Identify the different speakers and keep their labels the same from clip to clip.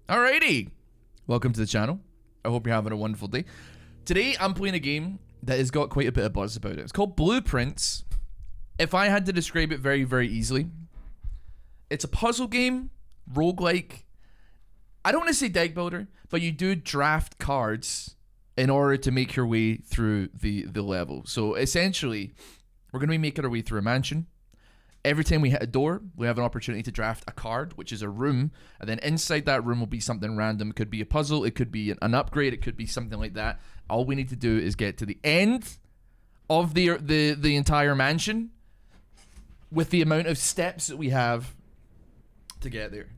Speaker 1: Alrighty, welcome to the channel. I hope you're having a wonderful day. Today I'm playing a game that has got quite a bit of buzz about it. It's called Blueprints. If I had to describe it very, very easily, it's a puzzle game, roguelike. I don't want to say deck builder, but you do draft cards in order to make your way through the level. So essentially, we're going to be making our way through a mansion. Every time we hit a door, we have an opportunity to draft a card, which is a room, and then inside that room will be something random. It could be a puzzle, it could be an upgrade, it could be something like that. All we need to do is get to the end of the entire mansion with the amount of steps that we have to get there.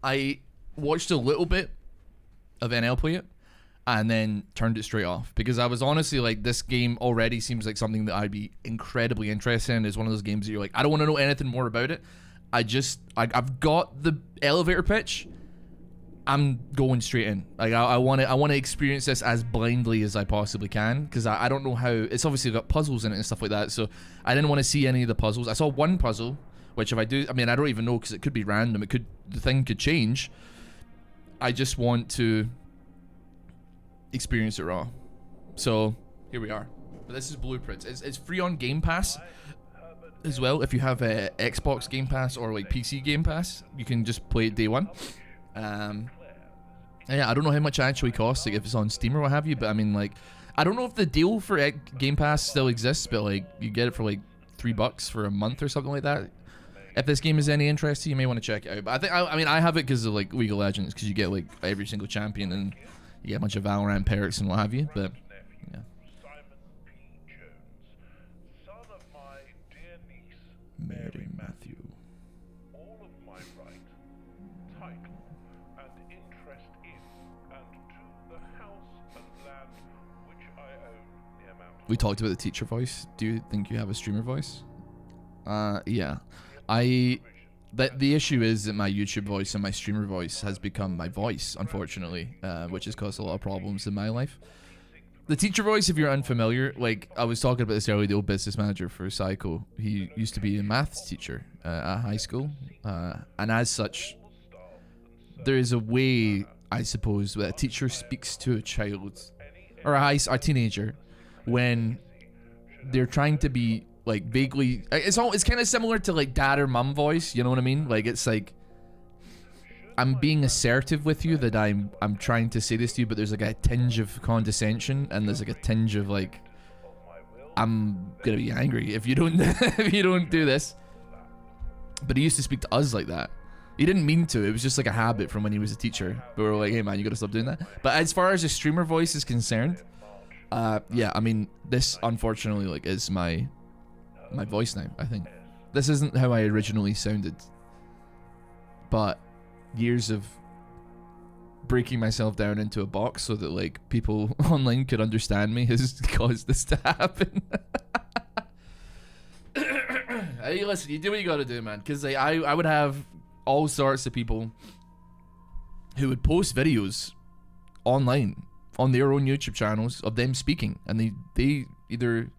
Speaker 1: I watched a little bit of NL play it, and then turned it straight off because I was honestly like, this game already seems like something that I'd be incredibly interested in. It's one of those games that you're like, I don't want to know anything more about it. I've got the elevator pitch. I'm going straight in. Like I want to experience this as blindly as I possibly can because I don't know how. It's obviously got puzzles in it and stuff like that. So I didn't want to see any of the puzzles. I saw one puzzle, which if I do, I mean, I don't even know because it could be random. The thing could change. I just want to experience it raw. So here we are. But this is Blueprints. It's free on Game Pass as well. If you have a Xbox Game Pass or like PC Game Pass, you can just play it day one. Yeah, I don't know how much it actually costs, like if it's on Steam or what have you, but I mean, like, I don't know if the deal for Game Pass still exists, but like you get it for like $3 for a month or something like that. If this game is any interest to you, you may want to check it out. But I mean I have it because of like League of Legends, because you get like every single champion and you get a bunch of Valorant perks and what have you, but yeah. Mary Matthew.
Speaker 2: All of my right, title, and interest in, and to the house and land which I own near Mount.
Speaker 1: We talked about the teacher voice. Do you think you have a streamer voice? Yeah. The issue is that my YouTube voice and my streamer voice has become my voice, unfortunately, which has caused a lot of problems in my life. The teacher voice, if you're unfamiliar, like I was talking about this earlier, the old business manager for Psycho, he used to be a maths teacher at high school, and as such, there is a way, I suppose, that a teacher speaks to a child or a teenager when they're trying to be like vaguely, it's kind of similar to like dad or mum voice, you know what I mean? Like it's like, I'm being assertive with you that I'm trying to say this to you, but there's like a tinge of condescension and there's like a tinge of like, I'm gonna be angry if you don't if you don't do this. But he used to speak to us like that. He didn't mean to, it was just like a habit from when he was a teacher. But we were like, hey man, you gotta stop doing that. But as far as the streamer voice is concerned, yeah, I mean, this unfortunately like is my voice now, I think. This isn't how I originally sounded, but years of breaking myself down into a box so that like people online could understand me has caused this to happen. Hey, listen, you do what you gotta do, man, because like, I would have all sorts of people who would post videos online on their own YouTube channels of them speaking, and they either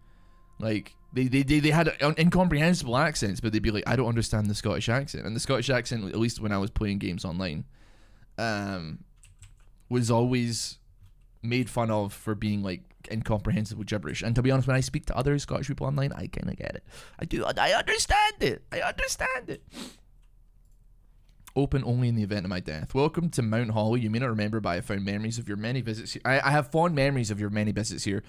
Speaker 1: like they had incomprehensible accents, but they'd be like, I don't understand the Scottish accent. And the Scottish accent, at least when I was playing games online, was always made fun of for being like incomprehensible gibberish. And to be honest, when I speak to other Scottish people online, I kind of get it. I understand it. Open only in the event of my death. Welcome to Mount Holly. You may not remember, but I found memories of your many visits here. I have fond memories of your many visits here.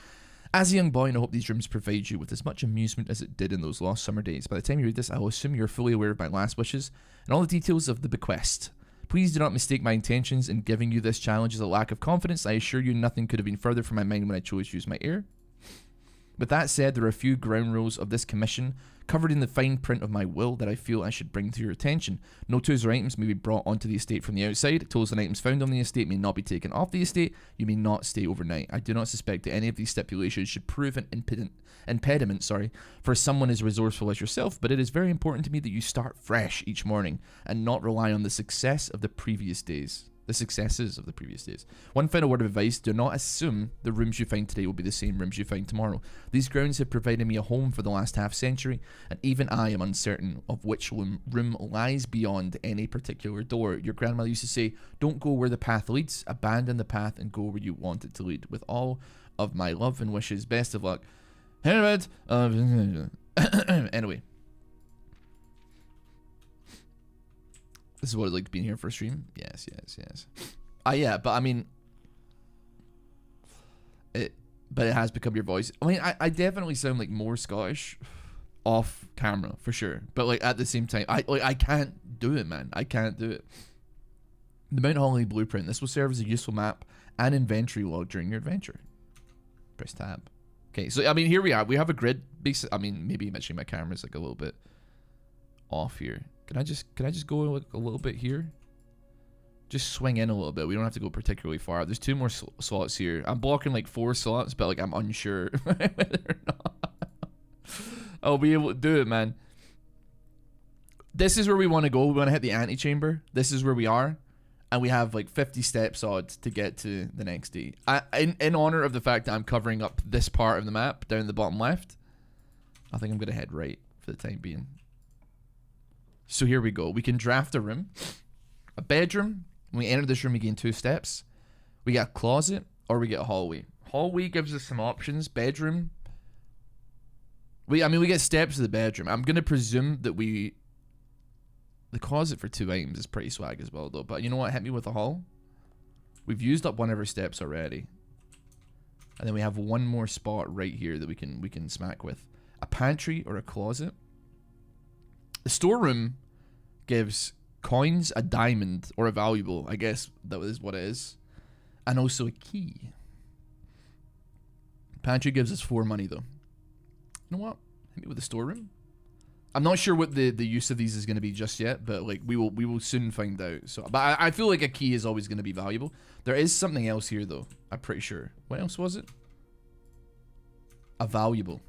Speaker 1: As a young boy, and I hope these rooms provide you with as much amusement as it did in those lost summer days. By the time you read this, I will assume you're fully aware of my last wishes and all the details of the bequest. Please do not mistake my intentions in giving you this challenge as a lack of confidence. I assure you nothing could have been further from my mind when I chose to use my heir. With that said, there are a few ground rules of this commission covered in the fine print of my will that I feel I should bring to your attention. No tools or items may be brought onto the estate from the outside. Tools and items found on the estate may not be taken off the estate. You may not stay overnight. I do not suspect that any of these stipulations should prove an impediment for someone as resourceful as yourself, but it is very important to me that you start fresh each morning and not rely on the success of the previous days. the successes of the previous days. One final word of advice: do not assume the rooms you find today will be the same rooms you find tomorrow. These grounds have provided me a home for the last half century, and even I am uncertain of which room lies beyond any particular door. Your grandmother used to say, don't go where the path leads, abandon the path and go where you want it to lead. With all of my love and wishes, best of luck. Anyway. This is what it's like being here for a stream. Yes. Yeah, but I mean, but it has become your voice. I mean, I definitely sound like more Scottish off camera for sure. But like at the same time, I can't do it, man. I can't do it. The Mount Holly blueprint. This will serve as a useful map and inventory log during your adventure. Press tab. Okay, so I mean, here we are. We have a grid. I mean, maybe actually my camera's like a little bit off here. Can I just go like a little bit here? Just swing in a little bit. We don't have to go particularly far. There's 2 more slots here. I'm blocking like 4 slots, but like I'm unsure whether or not I'll be able to do it, man. This is where we want to go. We want to hit the antechamber. This is where we are. And we have like 50 steps odd to get to the next day. In honor of the fact that I'm covering up this part of the map down the bottom left, I think I'm going to head right for the time being. So here we go. We can draft a room. A bedroom. When we enter this room, we gain 2 steps. We get a closet or we get a hallway. Hallway gives us some options. Bedroom. We get steps to the bedroom. I'm going to presume that the closet for 2 items is pretty swag as well, though. But you know what? Hit me with a hall. We've used up one of our steps already. And then we have one more spot right here that we can smack with. A pantry or a closet. The storeroom gives coins, a diamond, or a valuable. I guess that is what it is. And also a key. Pantry gives us 4 money, though. You know what? Hit me with the storeroom. I'm not sure what the use of these is going to be just yet, but like we will soon find out. So, but I feel like a key is always going to be valuable. There is something else here, though. I'm pretty sure. What else was it? A valuable.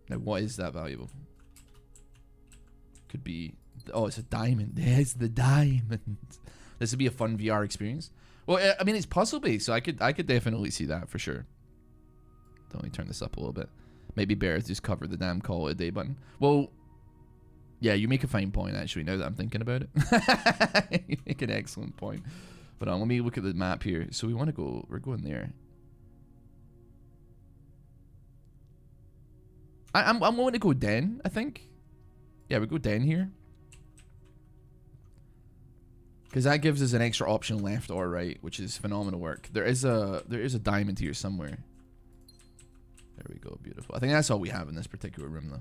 Speaker 1: Now, what is that valuable? Could be... Oh, it's a diamond. There's the diamond. This would be a fun VR experience. Well, I mean, it's puzzle-based, so I could definitely see that for sure. Let me turn this up a little bit. Maybe better to just cover the damn call it a day button. Well, yeah, you make a fine point, actually, now that I'm thinking about it. You make an excellent point. But let me look at the map here. So we want to go... We're going there. I'm willing to go den, I think. Yeah, we go den here. Because that gives us an extra option left or right, which is phenomenal work. There is a diamond here somewhere. There we go, beautiful. I think that's all we have in this particular room,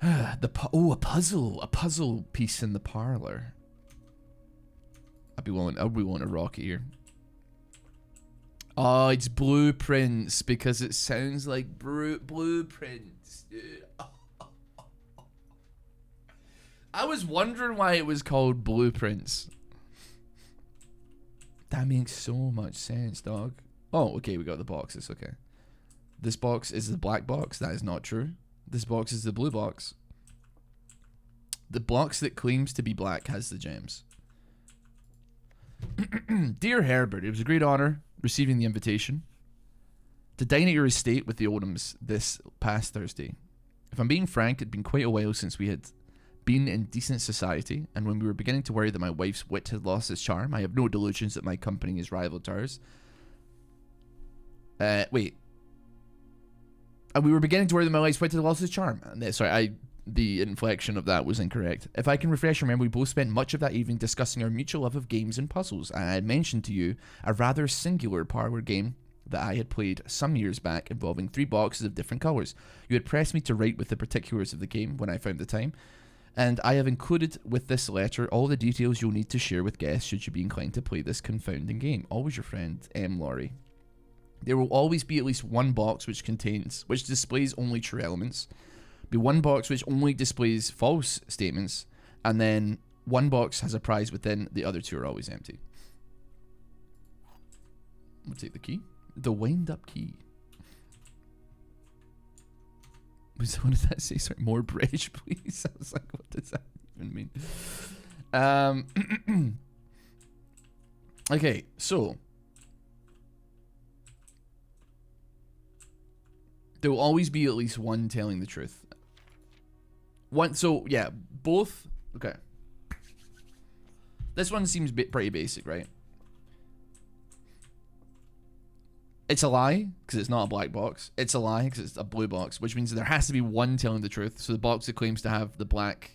Speaker 1: though. A puzzle piece in the parlor. I'd be willing to rock it here. Oh, it's blueprints because it sounds like blueprints, dude. I was wondering why it was called blueprints. That makes so much sense, dog. Oh, okay, we got the boxes, okay. This box is the black box. That is not true. This box is the blue box. The box that claims to be black has the gems. Dear Herbert, it was a great honor receiving the invitation to dine at your estate with the Oldhams this past Thursday. If I'm being frank, it'd been quite a while since we had been in decent society, and when we were beginning to worry that my wife's wit had lost its charm, I have no delusions that my company is rival to ours. Wait. And we were beginning to worry that my wife's wit had lost its charm. Sorry, the inflection of that was incorrect. If I can refresh your memory, we both spent much of that evening discussing our mutual love of games and puzzles, and I had mentioned to you a rather singular parlor game that I had played some years back involving 3 boxes of different colours. You had pressed me to write with the particulars of the game when I found the time, and I have included with this letter all the details you'll need to share with guests should you be inclined to play this confounding game. Always your friend, M. Laurie. There will always be at least one box which displays only true elements, be one box which only displays false statements, and then one box has a prize within, the other 2 are always empty. We'll take the key. The wind-up key. What did that say? Sorry, more bridge, please. I was like, what does that even mean. Okay, so there will always be at least one telling the truth. One, so yeah, both. Okay, this one seems pretty basic, right? It's a lie because it's not a black box. It's a lie because it's a blue box, which means there has to be one telling the truth. So the box that claims to have the black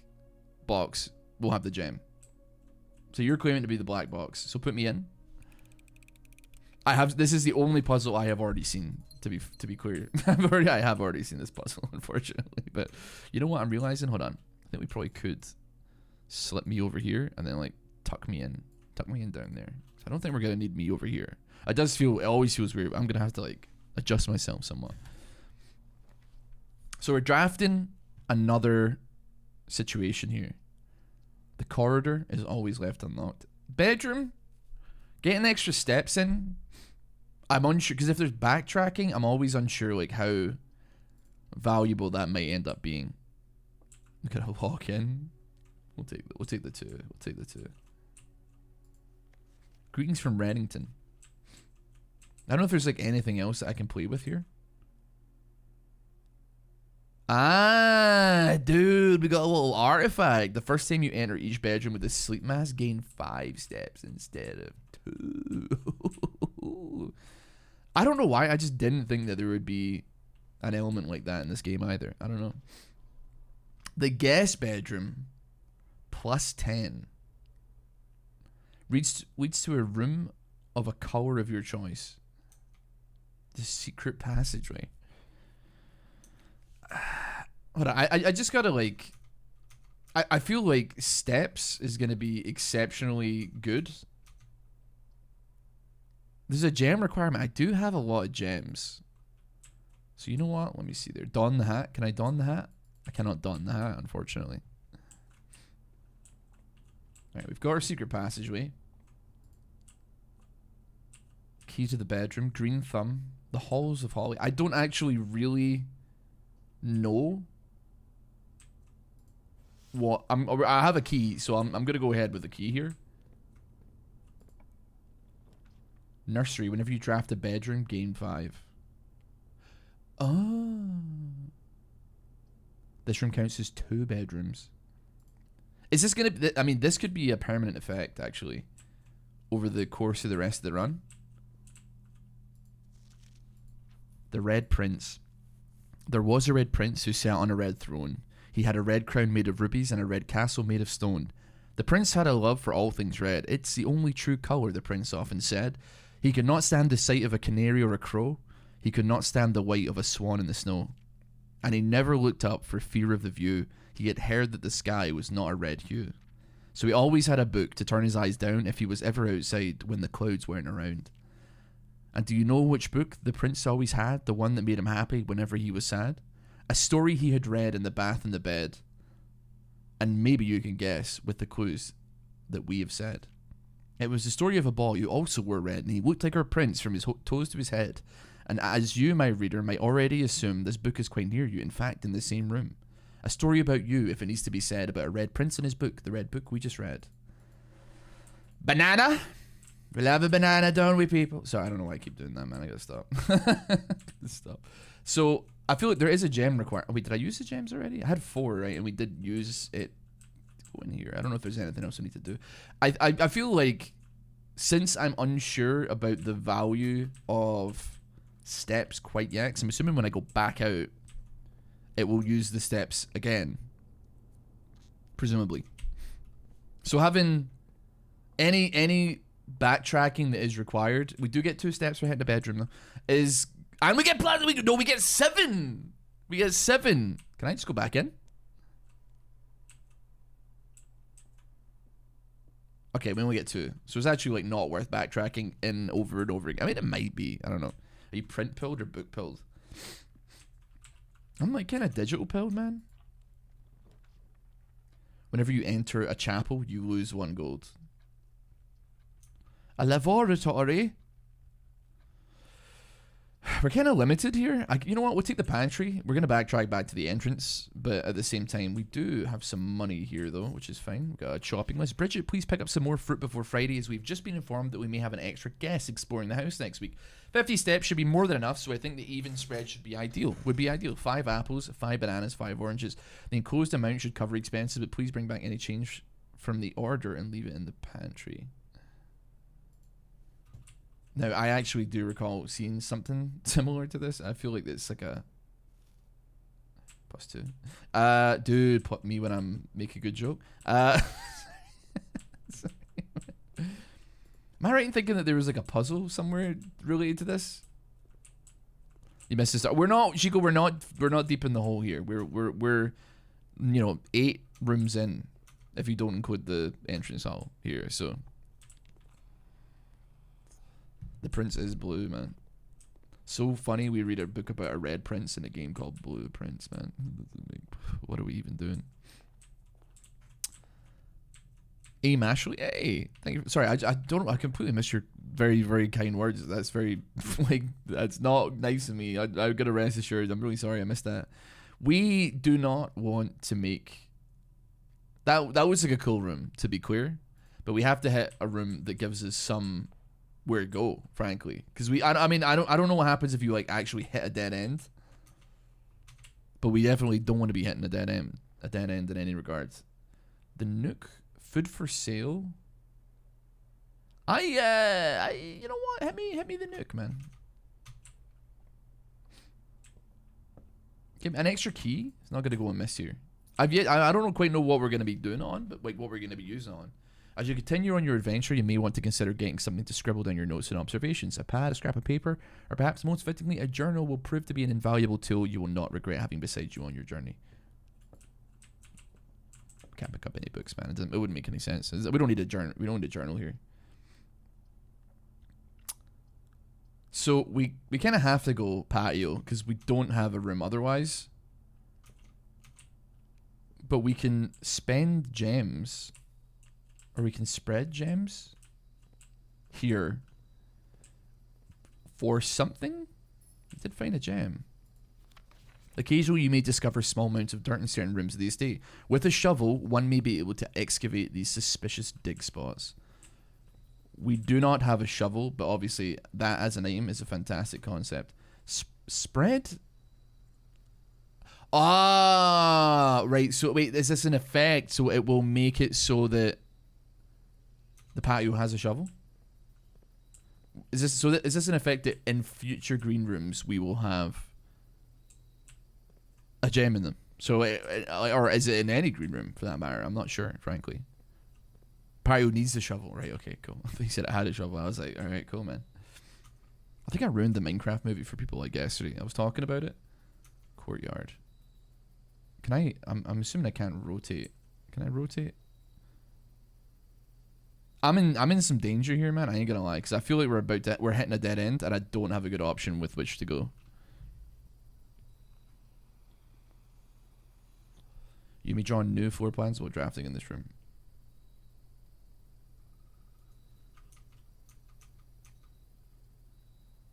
Speaker 1: box will have the gem. So you're claiming to be the black box. So put me in. This is the only puzzle I have already seen. To be clear, I have already seen this puzzle, unfortunately. But you know what I'm realizing? Hold on. I think we probably could slip me over here and then like tuck me in down there. I don't think we're gonna need me over here. It always feels weird. I'm gonna have to like adjust myself somewhat. So we're drafting another situation here. The corridor is always left unlocked. Bedroom, getting extra steps in. I'm unsure because if there's backtracking, I'm always unsure like how valuable that might end up being. We're gonna walk in. We'll take the two. Greetings from Reddington. I don't know if there's like anything else that I can play with here. Ah, dude, we got a little artifact. The first time you enter each bedroom with a sleep mask, gain 5 steps instead of 2. I don't know why. I just didn't think that there would be an element like that in this game either. I don't know. The guest bedroom, plus 10. Leads to a room of a color of your choice. The secret passageway. Hold on, I just gotta like. I feel like steps is gonna be exceptionally good. There's a gem requirement. I do have a lot of gems. So you know what? Let me see there. Don the hat. Can I don the hat? I cannot don the hat, unfortunately. Alright, we've got our secret passageway. Key to the bedroom. Green thumb. The halls of Holly. I don't actually really know what I have a key, so I'm gonna go ahead with the key here. Nursery. Whenever you draft a bedroom, gain 5. Oh. This room counts as 2 bedrooms. Is this gonna be? I mean, this could be a permanent effect actually over the course of the rest of the run. The Red Prince. There was a red prince who sat on a red throne. He had a red crown made of rubies and a red castle made of stone. The prince had a love for all things red. It's the only true colour, the prince often said. He could not stand the sight of a canary or a crow. He could not stand the white of a swan in the snow. And he never looked up for fear of the view. He had heard that the sky was not a red hue. So he always had a book to turn his eyes down if he was ever outside when the clouds weren't around. And do you know which book the prince always had? The one that made him happy whenever he was sad? A story he had read in the bath and the bed. And maybe you can guess with the clues that we have said. It was the story of a boy who also wore red, and he looked like our prince from his toes to his head. And as you, my reader, might already assume, this book is quite near you, in fact, in the same room. A story about you, if it needs to be said, about a red prince and his book, the red book we just read. Banana! We love a banana, don't we, people? Sorry, I don't know why I keep doing that, man. I gotta stop. Stop. So, I feel like there is a gem required. Wait, did I use the gems already? I had 4, right? And we did use it in here. I don't know if there's anything else I need to do. I feel like, since I'm unsure about the value of steps quite yet, because I'm assuming when I go back out, it will use the steps again. Presumably. So having any backtracking that is required, we do get 2 steps for hitting the bedroom though, is, and we get we get 7. We get 7. Can I just go back in? Okay, we only get 2. So it's actually like not worth backtracking in over and over again. I mean, it might be. I don't know. Are you print pilled or book pilled? I'm like kind of digital pilled, man. Whenever you enter a chapel, you lose 1 gold. A laboratory? We're kind of limited here. You know what? We'll take the pantry. We're going to backtrack back to the entrance. But at the same time, we do have some money here, though, which is fine. We've got a shopping list. Bridget, please pick up some more fruit before Friday, as we've just been informed that we may have an extra guest exploring the house next week. 50 steps should be more than enough, so I think the even spread should be ideal. Would be ideal. 5 apples, 5 bananas, 5 oranges. The enclosed amount should cover expenses, but please bring back any change from the order and leave it in the pantry. Now, I actually do recall seeing something similar to this. I feel like it's like a +2. Dude, put me when I'm make a good joke. Am I right in thinking that there was like a puzzle somewhere related to this? You missed this. We're not, Chico. We're not deep in the hole here. We're you know, 8 rooms in, if you don't include the entrance hall here. So. The prince is blue, man. So funny we read a book about a red prince in a game called Blue Prince, man. What are we even doing? Aim Ashley, hey, thank you. Sorry, I don't. I completely missed your very, very kind words. That's very like, that's not nice of me. I'm gonna rest assured. I'm really sorry I missed that. We do not want to make that. That was like a cool room, to be clear, but we have to hit a room that gives us some where to go, frankly, because I mean I don't know what happens if you like actually hit a dead end, but we definitely don't want to be hitting a dead end in any regards. The Nook, food for sale. I you know what, hit me the Nook, man. Give me an extra key. It's not gonna go and miss here. I don't quite know what we're gonna be doing on, but like what we're gonna be using on. As you continue on your adventure, you may want to consider getting something to scribble down your notes and observations. A pad, a scrap of paper, or perhaps most fittingly, a journal will prove to be an invaluable tool you will not regret having beside you on your journey. Can't pick up any books, man. It wouldn't make any sense. We don't need a journal. We don't need a journal here. So we kind of have to go patio because we don't have a room otherwise. But we can spend gems. Or we can spread gems here for something. I did find a gem. Occasionally, you may discover small amounts of dirt in certain rooms of the estate. With a shovel, one may be able to excavate these suspicious dig spots. We do not have a shovel, but obviously that as an aim is a fantastic concept. Spread? Ah, right. So wait, is this an effect? So it will make it so that the patio has a shovel? Is this an effect that in future green rooms we will have a gem in them? So, or is it in any green room for that matter? I'm not sure, frankly. Patio needs a shovel, right? Okay, cool. I think he said it had a shovel. I was like, all right, cool, man. I think I ruined the Minecraft movie for people like yesterday. I was talking about it. Courtyard. Can I? I'm assuming I can't rotate. Can I rotate? I'm in some danger here, man. I ain't gonna lie, because I feel like we're hitting a dead end, and I don't have a good option with which to go. You may draw new floor plans while drafting in this room.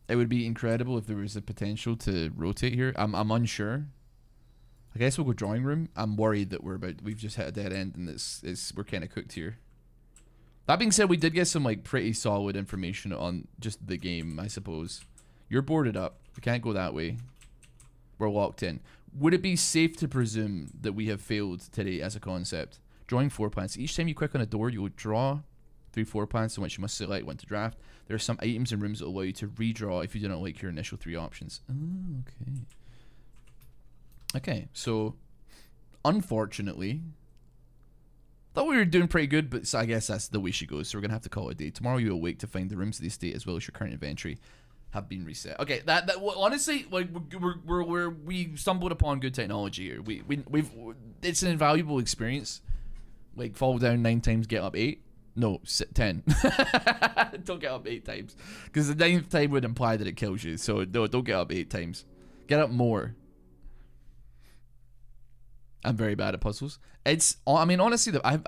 Speaker 1: It would be incredible if there was a potential to rotate here. I'm unsure. I guess we'll go drawing room. I'm worried that we've just hit a dead end and we're kind of cooked here. That being said, we did get some like pretty solid information on just the game, I suppose. You're boarded up. We can't go that way. We're locked in. Would it be safe to presume that we have failed today as a concept? Drawing floor plans. Each time you click on a door, you will draw 3 floor plans in which you must select one to draft. There are some items and rooms that allow you to redraw if you do not like your initial 3 options. Oh, okay. Okay, so unfortunately, thought we were doing pretty good, but I guess that's the way she goes. So we're gonna have to call it a day. Tomorrow you awake to find the rooms of the estate as well as your current inventory have been reset. Okay, that honestly, like we stumbled upon good technology here. We've it's an invaluable experience. Like fall down 9 times, get up 8. No, 10. Don't get up 8 times, because the 9th time would imply that it kills you. So no, don't get up 8 times. Get up more. I'm very bad at puzzles. I mean, honestly, I've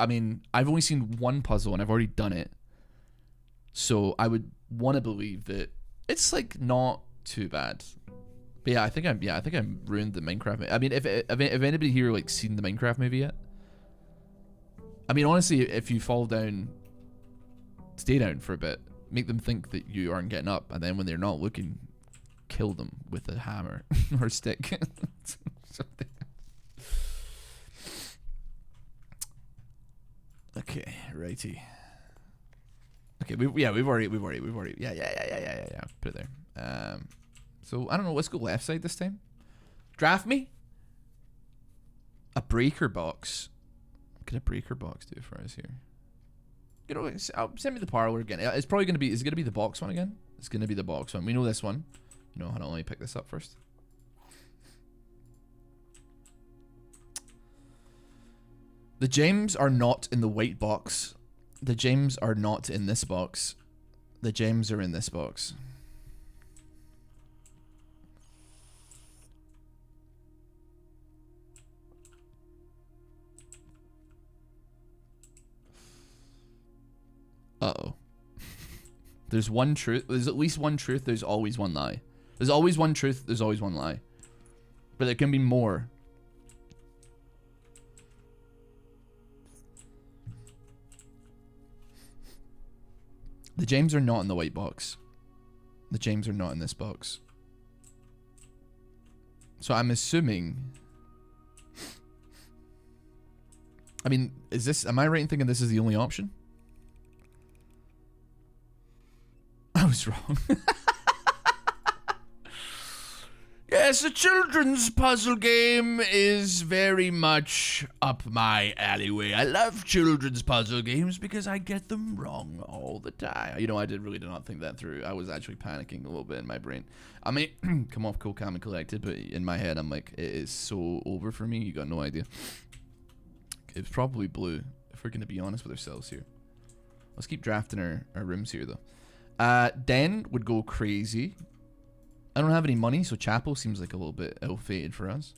Speaker 1: only seen one puzzle and I've already done it. So I would want to believe that it's like not too bad. But yeah, I think I ruined the Minecraft. I mean, if anybody here like seen the Minecraft movie yet? I mean, honestly, if you fall down, stay down for a bit. Make them think that you aren't getting up, and then when they're not looking, kill them with a hammer or a stick. Something. Okay, righty. Okay, we've already. Yeah. Put it there. So I don't know. Let's go left side this time. Draft me. A breaker box. What can a breaker box do for us here? You know, send me the parlor again. It's probably gonna be. Is it gonna be the box one again? It's gonna be the box one. We know this one. You know, hold on. Let me pick this up first. The gems are not in the white box. The gems are not in this box. The gems are in this box. Uh-oh. There's one truth. There's at least one truth. There's always one lie. There's always one truth. There's always one lie. But there can be more. The gems are not in the white box. The gems are not in this box. So I'm assuming... I mean, is this... Am I right in thinking this is the only option? I was wrong. Yes, a children's puzzle game is very much up my alleyway. I love children's puzzle games because I get them wrong all the time. You know, I really did not think that through. I was actually panicking a little bit in my brain. I mean, come off cool, calm, and collected, but in my head, I'm like, it is so over for me. You got no idea. It's probably blue, if we're going to be honest with ourselves here. Let's keep drafting our rooms here, though. Den would go crazy. I don't have any money, so chapel seems like a little bit ill-fated for us.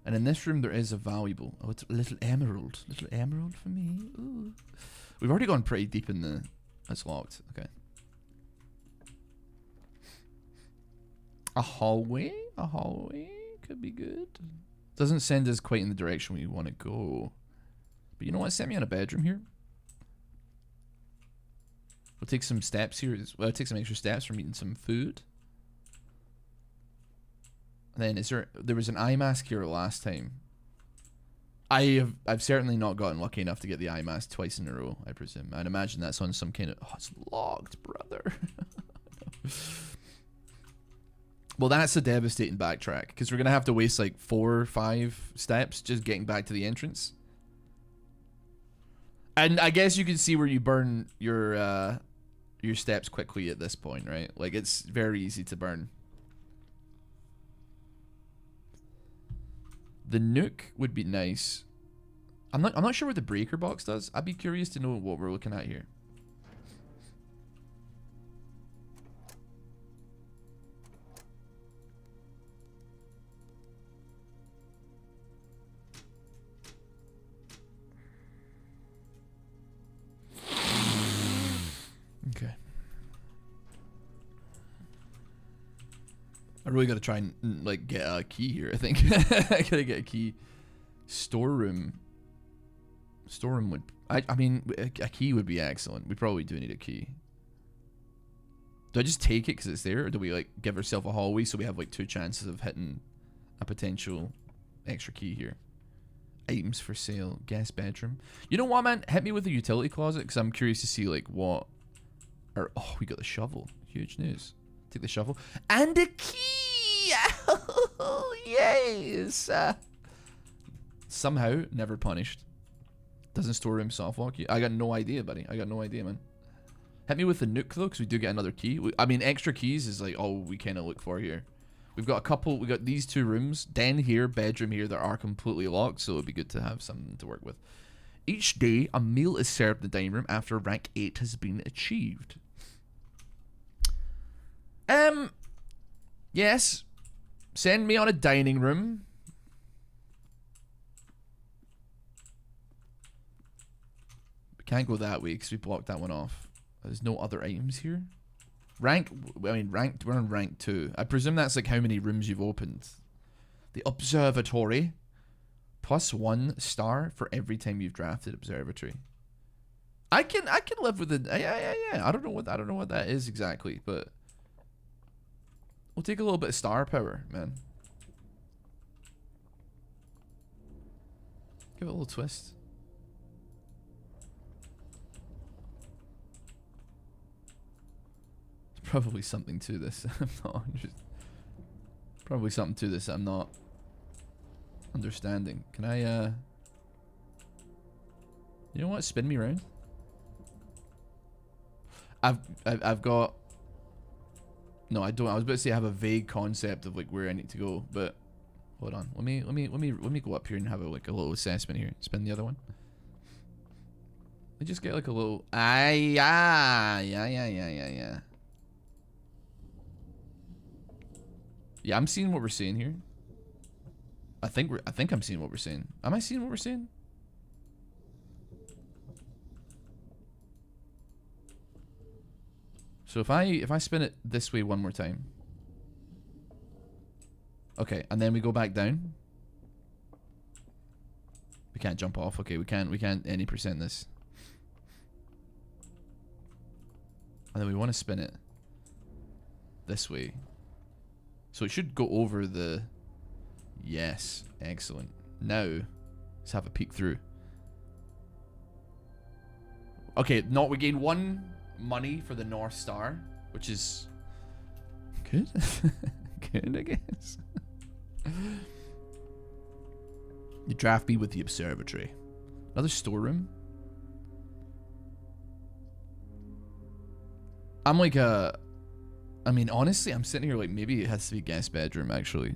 Speaker 1: And in this room, there is a valuable... Oh, it's a little emerald. Little emerald for me. Ooh. We've already gone pretty deep in the... It's locked. Okay. A hallway? A hallway? Could be good. Doesn't send us quite in the direction we want to go. But you know what? Send me on a bedroom here. We'll take some steps here. Well, take some extra steps from eating some food. And then there was an eye mask here last time. I've certainly not gotten lucky enough to get the eye mask twice in a row, I presume. I'd imagine that's on some kind of... Oh, it's locked, brother. Well, that's a devastating backtrack, because we're going to have to waste like 4 or 5 steps just getting back to the entrance. And I guess you can see where you burn your steps quickly at this point, right? Like, it's very easy to burn. The nook would be nice. I'm not sure what the breaker box does. I'd be curious to know what we're looking at here. Okay. I really gotta try and like get a key here, I think. I gotta get a key. Storeroom. Storeroom would... I mean, a key would be excellent. We probably do need a key. Do I just take it because it's there? Or do we like give ourselves a hallway so we have like 2 chances of hitting a potential extra key here? Items for sale. Guest bedroom. You know what, man? Hit me with the utility closet because I'm curious to see like what... Or, oh, we got the shovel. Huge news. Take the shovel. And a key! Oh, yes! Somehow, never punished. Doesn't storeroom soft lock you? I got no idea, buddy. I got no idea, man. Hit me with the nook, though, because we do get another key. I mean, extra keys is like all we kind of look for here. We've got a couple. We got these 2 rooms. Den here, bedroom here that are completely locked, so it would be good to have something to work with. Each day, a meal is served in the dining room after rank 8 has been achieved. Yes. Send me on a dining room. We can't go that way because we blocked that one off. There's no other items here. Rank, I mean, ranked, we're on rank 2. I presume that's like how many rooms you've opened. The observatory. +1 star for every time you've drafted observatory. I can live with it. Yeah. I don't know what that is exactly, but we'll take a little bit of star power, man. Give it a little twist. There's probably something to this. I'm not probably something to this I'm not understanding. Can I you know what? Spin me around. I've got, no, I don't. I was about to say I have a vague concept of like where I need to go, but hold on. Let me go up here and have a little assessment here. Spin the other one. Let me just get like a little yeah. Yeah, I'm seeing what we're seeing here. I think I'm seeing what we're seeing. Am I seeing what we're seeing? So if I spin it this way one more time. Okay, and then we go back down. We can't jump off. Okay, we can't any percent this. And then we want to spin it this way. So it should go over the... Yes, excellent. Now, let's have a peek through. Okay, we gain 1 money for the North Star, which is good. Good, I guess. You draft me with the observatory. Another storeroom. I'm like I mean, honestly, I'm sitting here like maybe it has to be guest bedroom actually,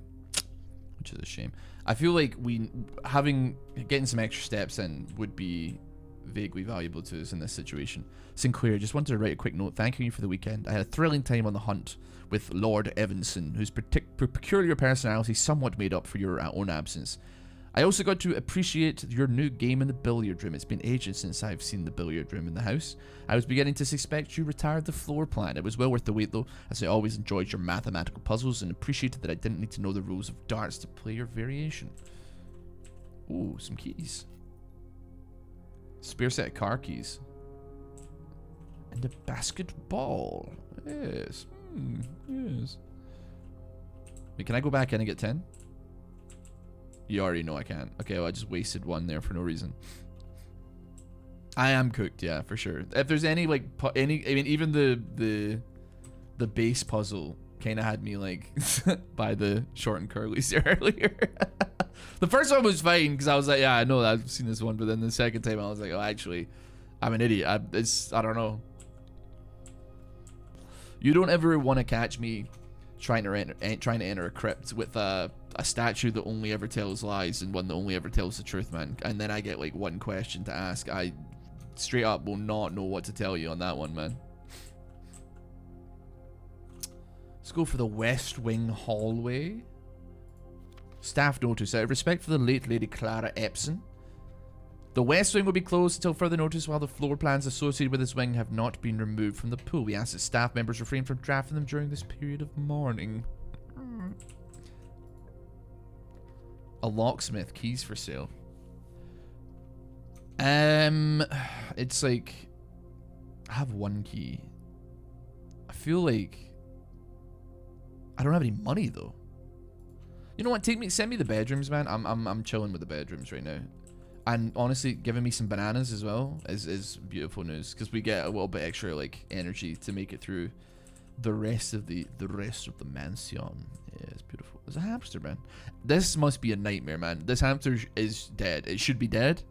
Speaker 1: which is a shame. I feel like getting some extra steps in would be vaguely valuable to us in this situation. Sinclair, just wanted to write a quick note thanking you for the weekend. I had a thrilling time on the hunt with Lord Evanson, whose peculiar personality somewhat made up for your own absence. I also got to appreciate your new game in the billiard room. It's been ages since I've seen the billiard room in the house. I was beginning to suspect you retired the floor plan. It was well worth the wait though, as I always enjoyed your mathematical puzzles and appreciated that I didn't need to know the rules of darts to play your variation. Ooh, some keys. Spare set of car keys. And a basketball. Yes. Yes. Wait, can I go back in and get 10? You already know I can't. Okay, well, I just wasted 1 there for no reason. I am cooked, yeah, for sure. If there's any, like, I mean, even the base puzzle kind of had me, like, by the short and curlies earlier. The first one was fine, because I was like, yeah, I know I've seen this one, but then the second time I was like, oh, actually, I'm an idiot. I don't know. You don't ever want to catch me trying to enter a crypt with a statue that only ever tells lies and one that only ever tells the truth, man. And then I get like 1 question to ask. I straight up will not know what to tell you on that one, man. Let's go for the West Wing hallway. Staff notice. Out of respect for the late Lady Clara Epson, the West Wing will be closed until further notice while the floor plans associated with this wing have not been removed from the pool. We ask that staff members refrain from drafting them during this period of mourning. A locksmith. Keys for sale. It's like... I have 1 key. I feel like... I don't have any money, though. You know what? Send me the bedrooms, man. I'm chilling with the bedrooms right now. And honestly, giving me some bananas as well is beautiful news, because we get a little bit extra like energy to make it through the rest of the mansion. Yeah, it's beautiful. There's a hamster, man. This must be a nightmare, man. This hamster is dead. It should be dead.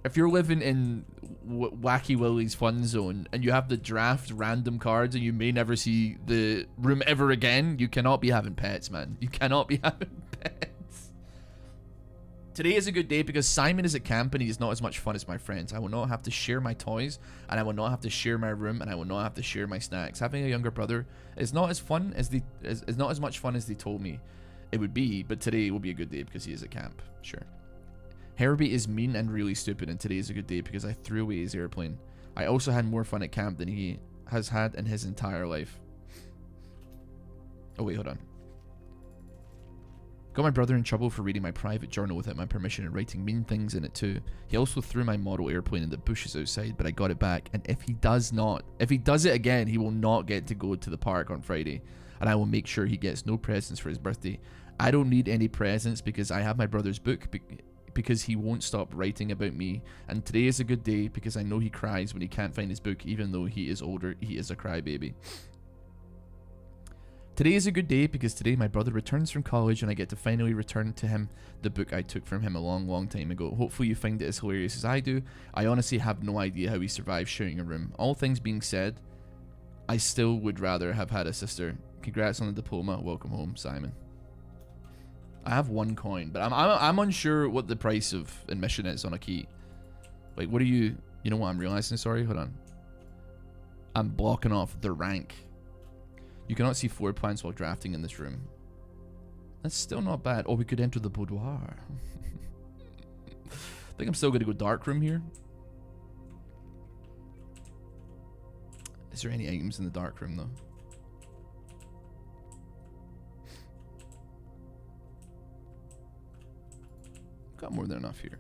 Speaker 1: If you're living in Wacky Willie's fun zone and you have the draft random cards and you may never see the room ever again, you cannot be having pets, man. You cannot be having pets. Today is a good day because Simon is at camp and he is not as much fun as my friends. I will not have to share my toys, and I will not have to share my room, and I will not have to share my snacks. Having a younger brother is not as fun as is not as much fun as they told me it would be, but today will be a good day because he is at camp. Sure. Herbie is mean and really stupid, and today is a good day because I threw away his airplane. I also had more fun at camp than he has had in his entire life. Oh, wait, hold on. Got my brother in trouble for reading my private journal without my permission and writing mean things in it too. He also threw my model airplane in the bushes outside, but I got it back. And if he does it again, he will not get to go to the park on Friday. And I will make sure he gets no presents for his birthday. I don't need any presents because I have my brother's book, because he won't stop writing about me. And today is a good day because I know he cries when he can't find his book, even though he is older. He is a crybaby. Today is a good day because today my brother returns from college and I get to finally return to him the book I took from him a long time ago. Hopefully you find it as hilarious as I do. I honestly have no idea how he survived sharing a room. All things being said, I still would rather have had a sister. Congrats on the diploma. Welcome home, Simon. I have 1 coin, but I'm unsure what the price of admission is on a key. Like, what are you... You know what I'm realizing? Sorry, hold on. I'm blocking off the rank. You cannot see floor plans while drafting in this room. That's still not bad. Oh, we could enter the boudoir. I think I'm still going to go dark room here. Is there any items in the dark room, though? Got more than enough here.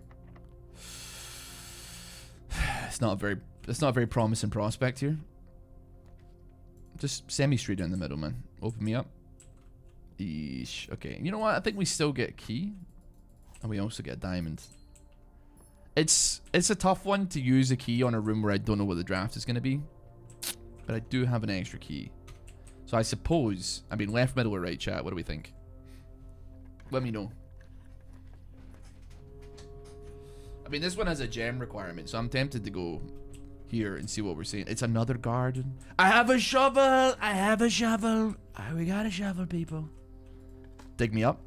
Speaker 1: It's not a very promising prospect here. Just send me straight down the middle, man. Open me up. Eesh. Okay. You know what? I think we still get a key. And we also get a diamond. It's a tough one to use a key on a room where I don't know what the draft is going to be. But I do have an extra key. So I suppose... I mean, left, middle, or right, chat? What do we think? Let me know. I mean, this one has a gem requirement, so I'm tempted to go... here and see what we're seeing. It's another garden. I have a shovel. I have a shovel. We got a shovel, people. Dig me up.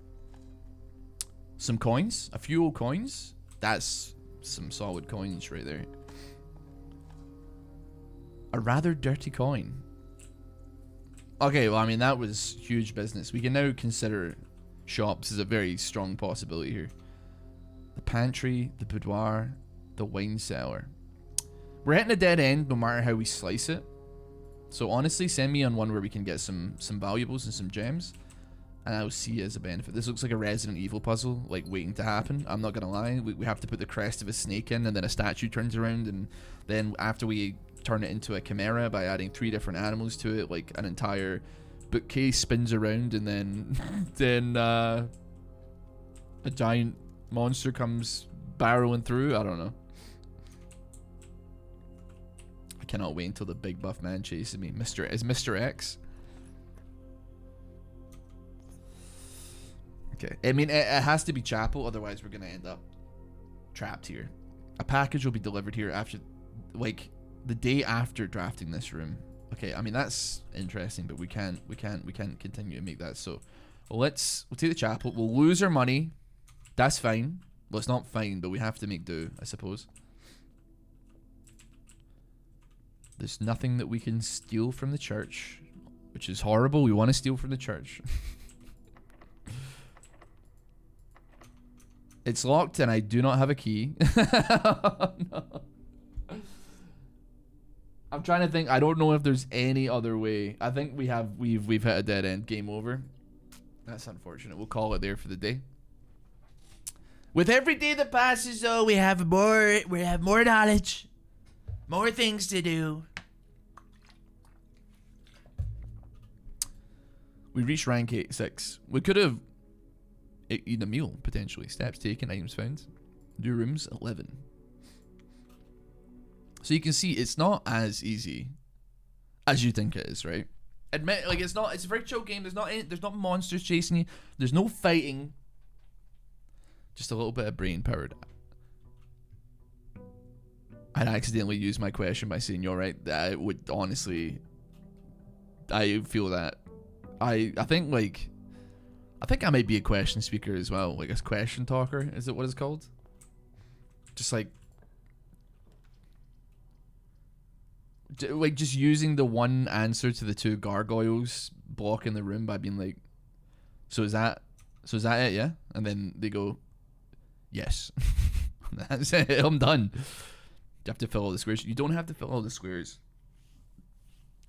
Speaker 1: Some coins. A few old coins. That's some solid coins right there. A rather dirty coin. Okay, well, I mean, that was huge business. We can now consider shops as a very strong possibility here. The pantry, the boudoir, the wine cellar. We're hitting a dead end no matter how we slice it. So honestly, send me on one where we can get some valuables and some gems. And I'll see it as a benefit. This looks like a Resident Evil puzzle, like waiting to happen. I'm not gonna lie. We have to put the crest of a snake in, and then a statue turns around, and then after we turn it into a chimera by adding 3 different animals to it, like an entire bookcase spins around, and then a giant monster comes barreling through. I don't know. I cannot wait until the big buff man chases me. Is Mr. X? Okay. I mean, it has to be chapel, otherwise we're gonna end up trapped here. A package will be delivered here after, like, the day after drafting this room. Okay, I mean, that's interesting, but we can't continue to make that. So we'll take the chapel. We'll lose our money. That's fine. Well, it's not fine, but we have to make do, I suppose. There's nothing that we can steal from the church, which is horrible. We want to steal from the church. It's locked and I do not have a key. Oh, no. I'm trying to think. I don't know if there's any other way. I think we've hit a dead end. Game over. That's unfortunate. We'll call it there for the day. With every day that passes, though, we have more knowledge, more things to do. We reached rank 6. We could have eaten a meal, potentially. Steps taken, items found. New rooms, 11. So you can see it's not as easy as you think it is, right? Admit, like, it's not. It's a very chill game. There's not monsters chasing you. There's no fighting. Just a little bit of brain powered. I'd accidentally used my question by saying you're right. I would honestly. I feel that. I think I might be a question speaker as well, like a question talker. Is it what it's called? Just like just using the one answer to the 2 gargoyles blocking the room by being like, so is that it, yeah? And then they go, yes. That's it, I'm done. You have to fill all the squares. You don't have to fill all the squares,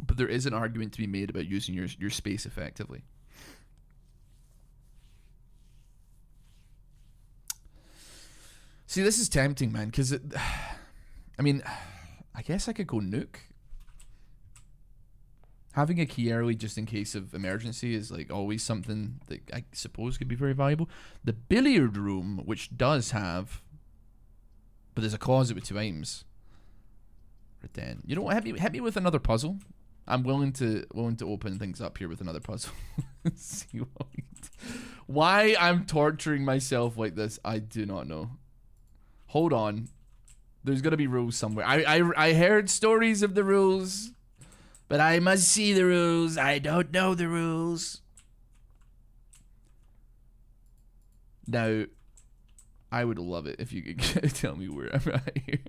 Speaker 1: but there is an argument to be made about using your space effectively. See, this is tempting, man, because I mean, I guess I could go nuke. Having a key early just in case of emergency is like always something that I suppose could be very valuable. The billiard room, which does have, but there's a closet with 2 items. Right then, you know what? Hit me with another puzzle. I'm willing to open things up here with another puzzle. See why I'm torturing myself like this, I do not know. Hold on, there's gotta be rules somewhere. I heard stories of the rules, but I must see the rules. I don't know the rules. Now, I would love it if you could tell me where I'm at here.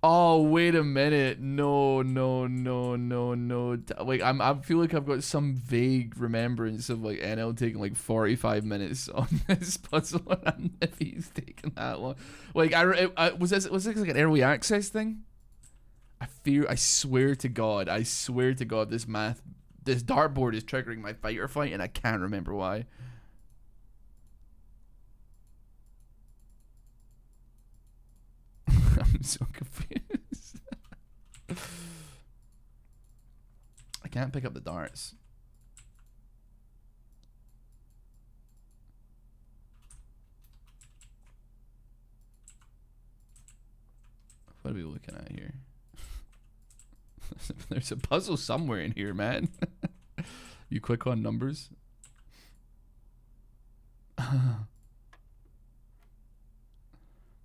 Speaker 1: Oh, wait a minute. No. Like, I feel like I've got some vague remembrance of, like, NL taking, like, 45 minutes on this puzzle, and if he's taking that long. Like, was this like an early access thing? I swear to God, this dartboard is triggering my fight or flight, and I can't remember why. I'm so confused. I can't pick up the darts. What are we looking at here? There's a puzzle somewhere in here, man. You click on numbers.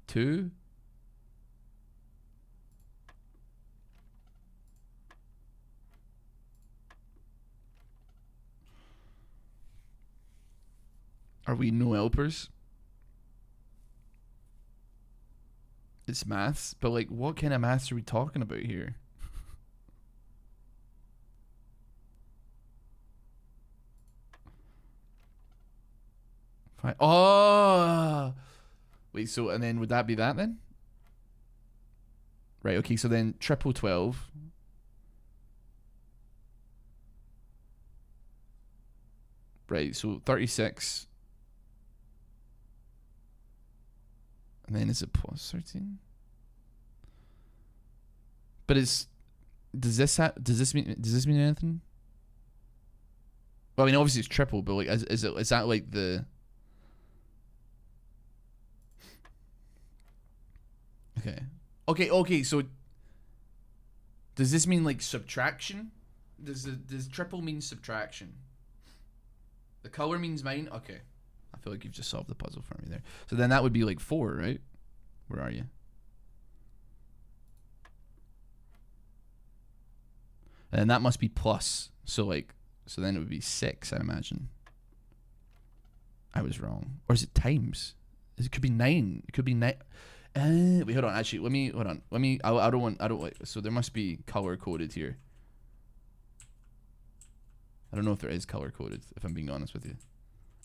Speaker 1: 2. Are we no helpers? It's maths, but like, what kind of maths are we talking about here? Fine. Oh, wait. So, and then would that be that then? Right. Okay. So then triple 12. Right. So 36. And then is it plus 13? But does this mean anything? Well, I mean, obviously it's triple, but like, is that like the? Okay. So does this mean like subtraction? Does triple mean subtraction? The color means mine. Okay. I feel like you've just solved the puzzle for me there. So then that would be like 4, right? Where are you? And that must be plus. So then it would be 6, I imagine. I was wrong. Or is it times? It could be 9. It could be 9. Wait, hold on. Actually, hold on. I don't like. So there must be color coded here. I don't know if there is color coded, if I'm being honest with you.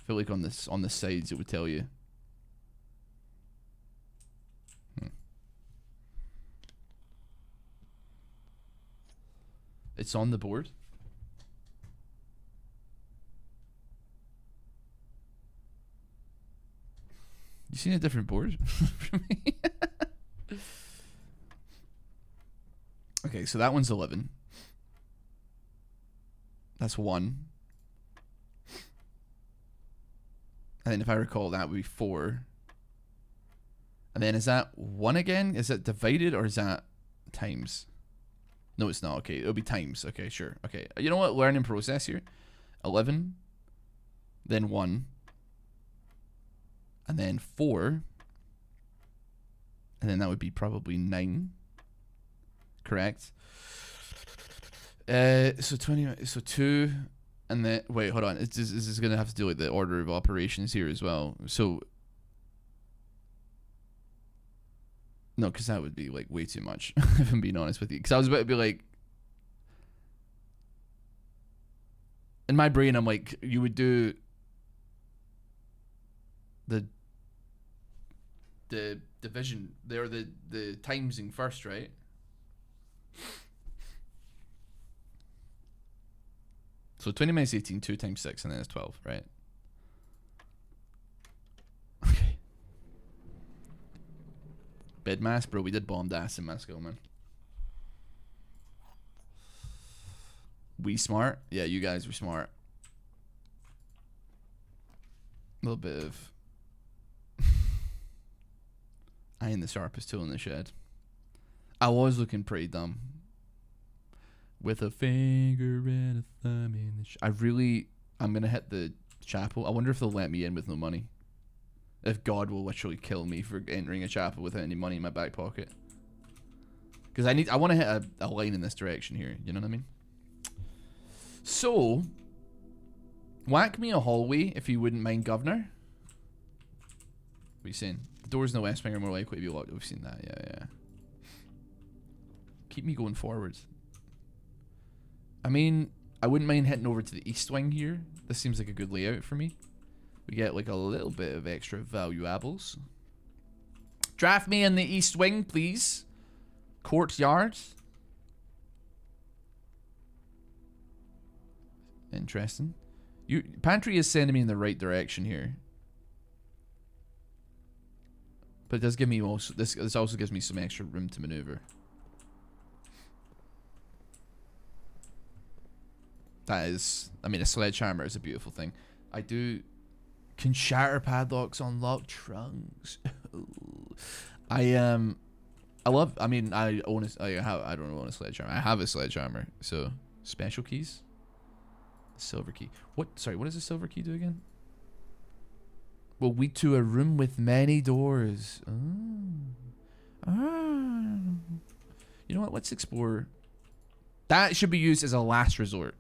Speaker 1: I feel like on the sides it would tell you. It's on the board. You seen a different board from me? Okay, so that one's 11. That's 1. And then if I recall, that would be 4. And then is that 1 again? Is it divided or is that times? No, it's not. Okay, it'll be times. Okay, sure. Okay, you know what? Learning process here. 11. Then 1. And then 4. And then that would be probably 9. Correct. So 20. So 2. And then wait, hold on. This is gonna have to do with the order of operations here as well. So no, because that would be like way too much. If I'm being honest with you, because I was about to be like, in my brain, I'm like, you would do the division there, the timesing first, right? So 20 minus 18, 2 times 6, and then it's 12, right? Okay. Bid mass, bro. We did bomb ass in Moscow, man. We smart? Yeah, you guys were smart. A little bit of I ain't the sharpest tool in the shed. I was looking pretty dumb. With a finger and a thumb in the I'm gonna hit the chapel. I wonder if they'll let me in with no money. If God will literally kill me for entering a chapel without any money in my back pocket. Because I want to hit a line in this direction here. You know what I mean? So, whack me a hallway if you wouldn't mind, Governor. What are you saying? The doors in the west wing are more likely to be locked. We've seen that. Yeah. Keep me going forwards. I mean, I wouldn't mind hitting over to the east wing here. This seems like a good layout for me. We get like a little bit of extra valuables. Draft me in the east wing, please. Courtyard. Interesting. Pantry is sending me in the right direction here. But it does give me also this also gives me some extra room to maneuver. That is, I mean, a sledgehammer is a beautiful thing. I can shatter padlocks, unlock trunks. I don't own a sledgehammer. I have a sledgehammer. So special keys. Silver key. What does a silver key do again? Will lead to a room with many doors. You know what? Let's explore. That should be used as a last resort,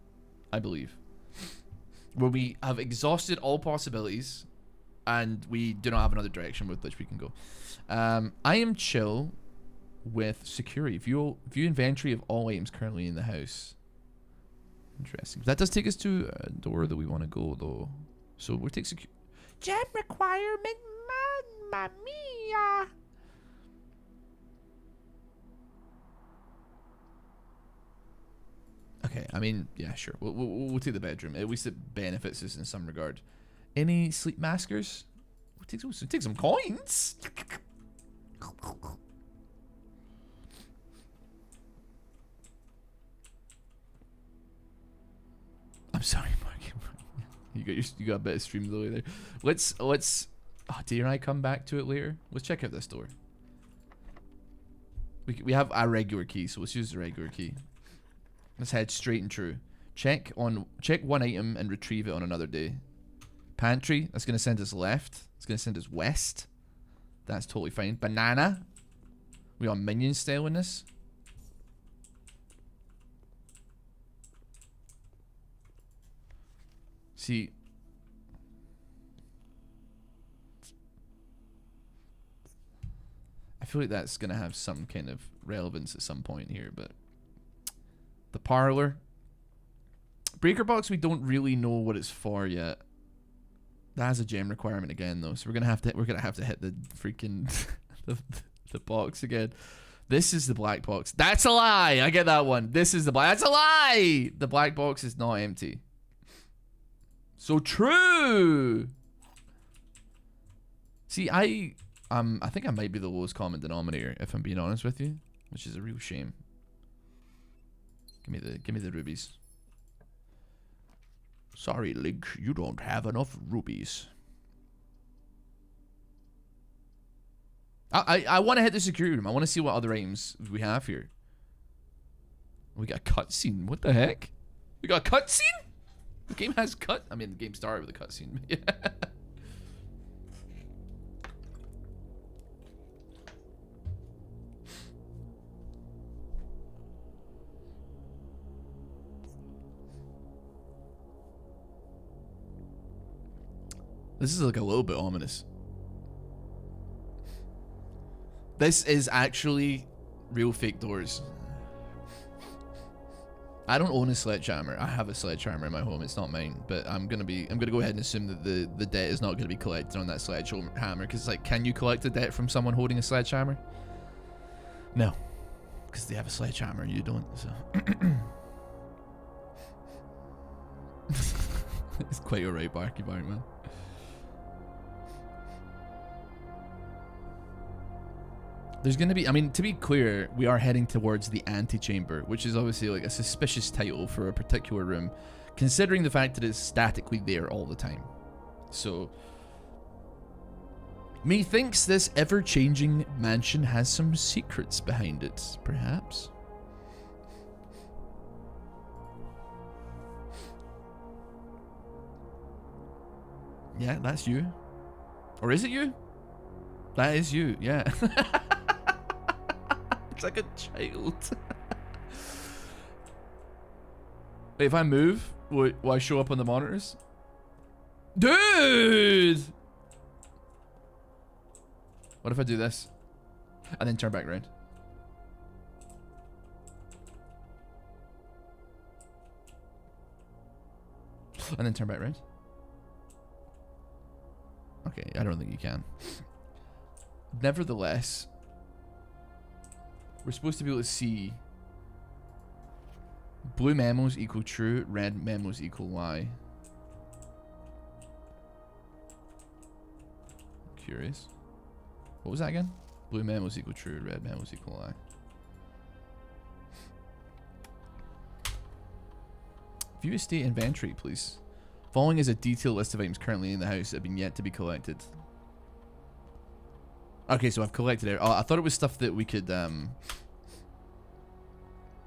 Speaker 1: I believe. Where we have exhausted all possibilities and we do not have another direction with which we can go. I am chill with security. View inventory of all items currently in the house. Interesting. That does take us to a door that we want to go, though. So we'll take security. Gem requirement, mamma mia. Okay, I mean, yeah, sure. We'll take the bedroom. At least it benefits us in some regard. Any sleep maskers? We'll take some coins. I'm sorry, Mark. You got a bit of streamability there. Let's. Oh, dare I come back to it later? Let's check out this door. We have a regular key, so let's use the regular key. Let's head straight and true. Check one item and retrieve it on another day. Pantry. That's gonna send us left. It's gonna send us west. That's totally fine. Banana. We are minion style in this. See, I feel like that's gonna have some kind of relevance at some point here, but the parlor, breaker box, we don't really know what it's for yet. That has a gem requirement again, though, so we're gonna have to hit the freaking the box again. This is the black box. That's a lie. I get that one. This is the black. That's a lie. The black box is not empty. So true. See, I think I might be the lowest common denominator, if I'm being honest with you, which is a real shame. Give me the rubies. Sorry, Link, you don't have enough rubies. I want to hit the security room. I want to see what other items we have here. We got a cutscene. What the heck? We got a cutscene? The game has I mean, the game started with a cutscene. Yeah. This is like a little bit ominous. This is actually real fake doors. I don't own a sledgehammer. I have a sledgehammer in my home. It's not mine, but I'm gonna go ahead and assume that the debt is not gonna be collected on that sledgehammer. Because like, can you collect a debt from someone holding a sledgehammer? No, because they have a sledgehammer and you don't. So it's quite alright, Barky Bark, man. There's going to be, I mean, to be clear, we are heading towards the antechamber, which is obviously like a suspicious title for a particular room, considering the fact that it's statically there all the time. So, methinks this ever-changing mansion has some secrets behind it, perhaps. Yeah, that's you. Or is it you? That is you, yeah. It's like a child. Wait, if I move, will I show up on the monitors? Dude! What if I do this? And then turn back around? And then turn back around? Okay, I don't think you can. Nevertheless, we're supposed to be able to see blue memos equal true, red memos equal lie. Curious. What was that again? Blue memos equal true, red memos equal lie. View estate inventory, please. Following is a detailed list of items currently in the house that have been yet to be collected. Okay, so I've collected it. Oh, I thought it was stuff that we could,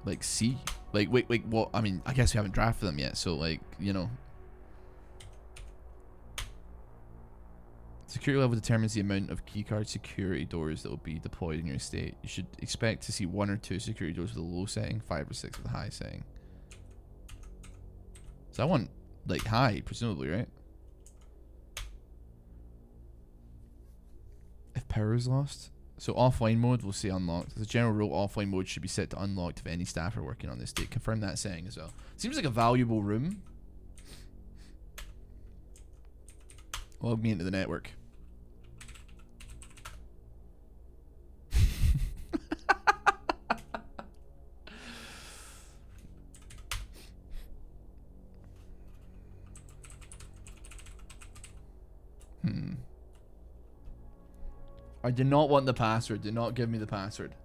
Speaker 1: like, see. Like, wait, what? I mean, I guess we haven't drafted them yet, so, like, you know. Security level determines the amount of keycard security doors that will be deployed in your estate. You should expect to see 1 or 2 security doors with a low setting, 5 or 6 with a high setting. So I want, like, high, presumably, right? If power is lost. So offline mode will say unlocked. As a general rule, offline mode should be set to unlocked if any staff are working on this estate. Confirm that setting as well. Seems like a valuable room. Log me into the network. I do not want the password. Do not give me the password.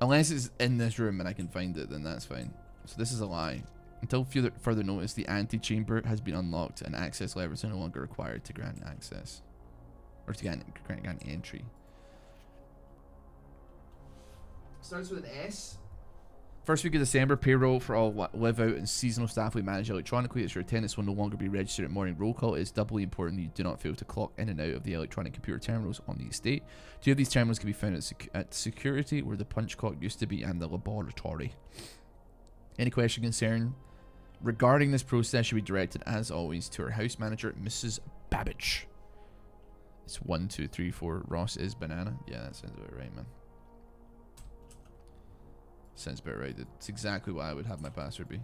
Speaker 1: Unless it's in this room and I can find it, then that's fine. So this is a lie. Until further notice, the antechamber has been unlocked and access levers are no longer required to grant access. Or to grant entry. Starts with an S. First week of December, payroll for all live out and seasonal staff will be managed electronically. As your attendance will no longer be registered at morning roll call. It is doubly important that you do not fail to clock in and out of the electronic computer terminals on the estate. 2 of these terminals can be found at security, where the punch clock used to be, and the laboratory. Any question, concern regarding this process should be directed, as always, to our house manager, Mrs. Babbage. It's 1, 2, 3, 4. Ross is banana. Yeah, that sounds about right, man. Sounds about right. That's exactly what I would have my password be.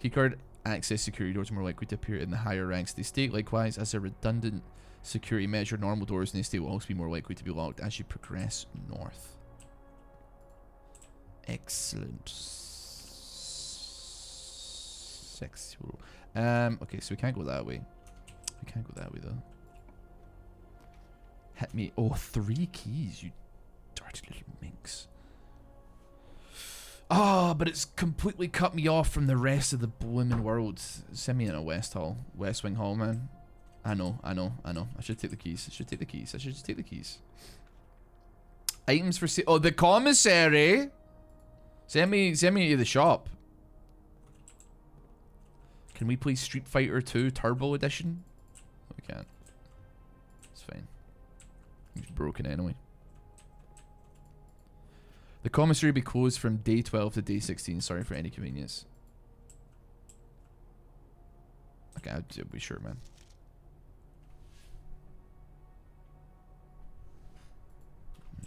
Speaker 1: Keycard access security doors are more likely to appear in the higher ranks of the estate. Likewise, as a redundant security measure, normal doors in the estate will also be more likely to be locked as you progress north. Excellent. Sexual. Okay, so we can't go that way. We can't go that way though. Hit me. Oh, 3 keys, you dirty little minx. Oh, but it's completely cut me off from the rest of the blooming world. Send me in a West Wing Hall, man. I know. I should take the keys. I should just take the keys. Items for sale. Oh, the commissary. Send me to the shop. Can we play Street Fighter 2 Turbo Edition? No, we can't. It's fine. It's broken anyway. The commissary will be closed from day 12 to day 16. Sorry for any inconvenience. Okay, I'll be sure, man.